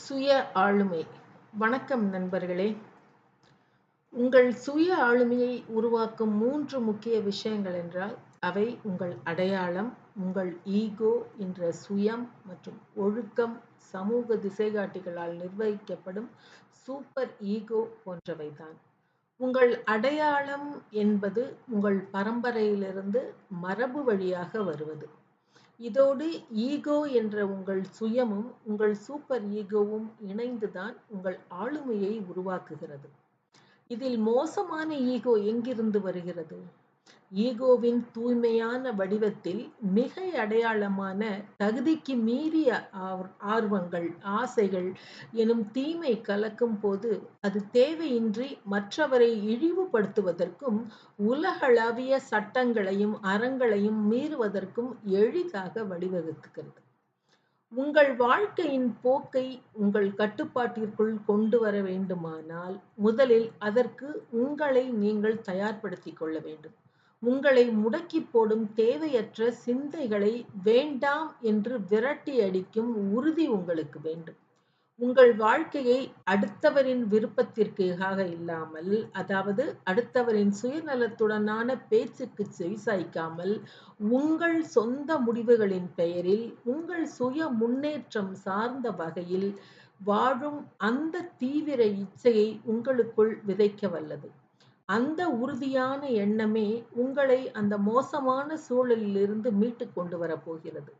சுய ஆளுமை. வணக்கம் நண்பர்களே. உங்கள் சுய ஆளுமையை உருவாக்கும் 3 முக்கிய விஷயங்கள் என்றால், அவை உங்கள் அடையாளம், உங்கள் ஈகோ என்ற சுயம் மற்றும் ஒழுக்கம், சமூக திசைகாட்டிகளால் நிர்வகிக்கப்படும் சூப்பர் ஈகோ போன்றவைதான். உங்கள் அடையாளம் என்பது உங்கள் பரம்பரையிலிருந்து மரபு வழியாக வருவது. இதோடு ஈகோ என்ற உங்கள் சுயமும், உங்கள் சூப்பர் ஈகோவும் இணைந்துதான் உங்கள் ஆளுமையை உருவாக்குகிறது. இதில் மோசமான ஈகோ எங்கிருந்து வருகிறது? ஈகோவின் தூய்மையான வடிவத்தில் மிகை அடையாளமான தகுதிக்கு மீறிய ஆர்வங்கள், ஆசைகள் எனும் தீமை கலக்கும் போது, அது தேவையின்றி மற்றவரை இழிவுபடுத்துவதற்கும், உலகளவிய சட்டங்களையும், அறங்களையும் மீறுவதற்கும் எளிதாக வழிவகுக்கிறது. உங்கள் வாழ்க்கையின் போக்கை உங்கள் கட்டுப்பாட்டிற்குள் கொண்டு வர வேண்டுமானால், முதலில் அதற்கு உங்களை நீங்கள் தயார்படுத்திக் கொள்ள வேண்டும். உங்களை முடக்கிப் போடும் தேவையற்ற சிந்தைகளை வேண்டாம் என்று விரட்டி அடிக்கும் உறுதி உங்களுக்கு வேண்டும். உங்கள் வாழ்க்கையை அடுத்தவரின் விருப்பத்திற்காக இல்லாமல், அதாவது அடுத்தவரின் சுயநலத்துடனான பேச்சுக்கு செவிசாய்க்காமல், உங்கள் சொந்த முடிவுகளின் பெயரில், உங்கள் சுய முன்னேற்றம் சார்ந்த வகையில் வாழும் அந்த தீவிர இச்சையை உங்களுக்குள் விதைக்க வல்லது. அந்த உறுதியான எண்ணமே உங்களை அந்த மோசமான சூழலிலிருந்து மீட்டுக் கொண்டு வரப்போகிறது.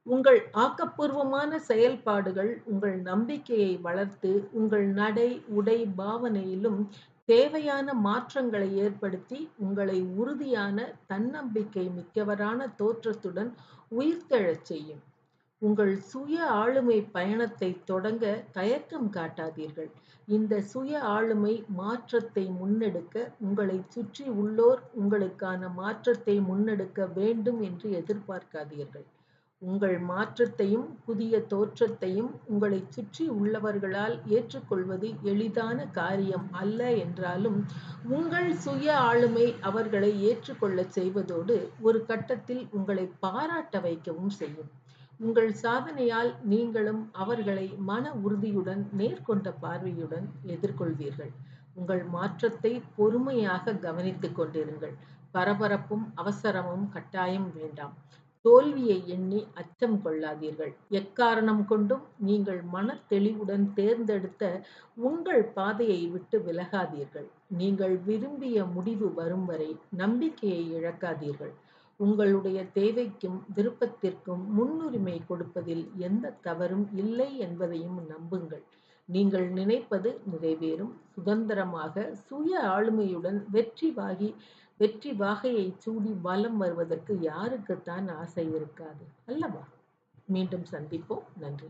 உங்கள் ஆக்கப்பூர்வமான செயல்பாடுகள் உங்கள் நம்பிக்கையை வளர்த்து, உங்கள் நடை, உடை, பாவனையிலும் தேவையான மாற்றங்களை ஏற்படுத்தி, உங்களை உறுதியான, தன்னம்பிக்கை மிக்கவரான தோற்றத்துடன் உயிர்த்தெழச் செய்யும். உங்கள் சுய ஆளுமை பயணத்தை தொடங்க தயக்கம் காட்டாதீர்கள். இந்த சுய ஆளுமை மாற்றத்தை முன்னெடுக்க உங்களைச் சுற்றி உள்ளோர் உங்களுக்கான மாற்றத்தை முன்னெடுக்க வேண்டும் என்று எதிர்பார்க்காதீர்கள். உங்கள் மாற்றத்தையும் புதிய தோற்றத்தையும் உங்களைச் சுற்றி உள்ளவர்களால் ஏற்றுக்கொள்வது எளிதான காரியம் அல்ல என்றாலும், உங்கள் சுய ஆளுமை அவர்களை ஏற்றுக்கொள்ளச் செய்வதோடு ஒரு கட்டத்தில் உங்களை பாராட்ட வைக்கவும் செய்யும். உங்கள் சாதனையால் நீங்களும் அவர்களை மன உறுதியுடன், நேர்கொண்ட பார்வையுடன் எதிர்கொள்வீர்கள். உங்கள் மாற்றத்தை பொறுமையாக கவனித்துக் கொண்டிருங்கள். பரபரப்பும் அவசரமும் கட்டாயம் வேண்டாம். தோல்வியை எண்ணி அச்சம் கொள்ளாதீர்கள். எக்காரணம் கொண்டும் நீங்கள் மனத்தெளிவுடன் தேர்ந்தெடுத்த உங்கள் பாதையை விட்டு விலகாதீர்கள். நீங்கள் விரும்பிய முடிவு வரும் வரை நம்பிக்கையை இழக்காதீர்கள். உங்களுடைய தேவைக்கும் விருப்பத்திற்கும் முன்னுரிமை கொடுப்பதில் எந்த தவறும் இல்லை என்பதையும் நம்புங்கள். நீங்கள் நினைப்பது நிறைவேறும். சுதந்திரமாக, சுய ஆளுமையுடன் வெற்றி வாகையை சூடி வலம் வருவதற்கு யாருக்குத்தான் ஆசை இருக்காது அல்லவா? மீண்டும் சந்திப்போம். நன்றி.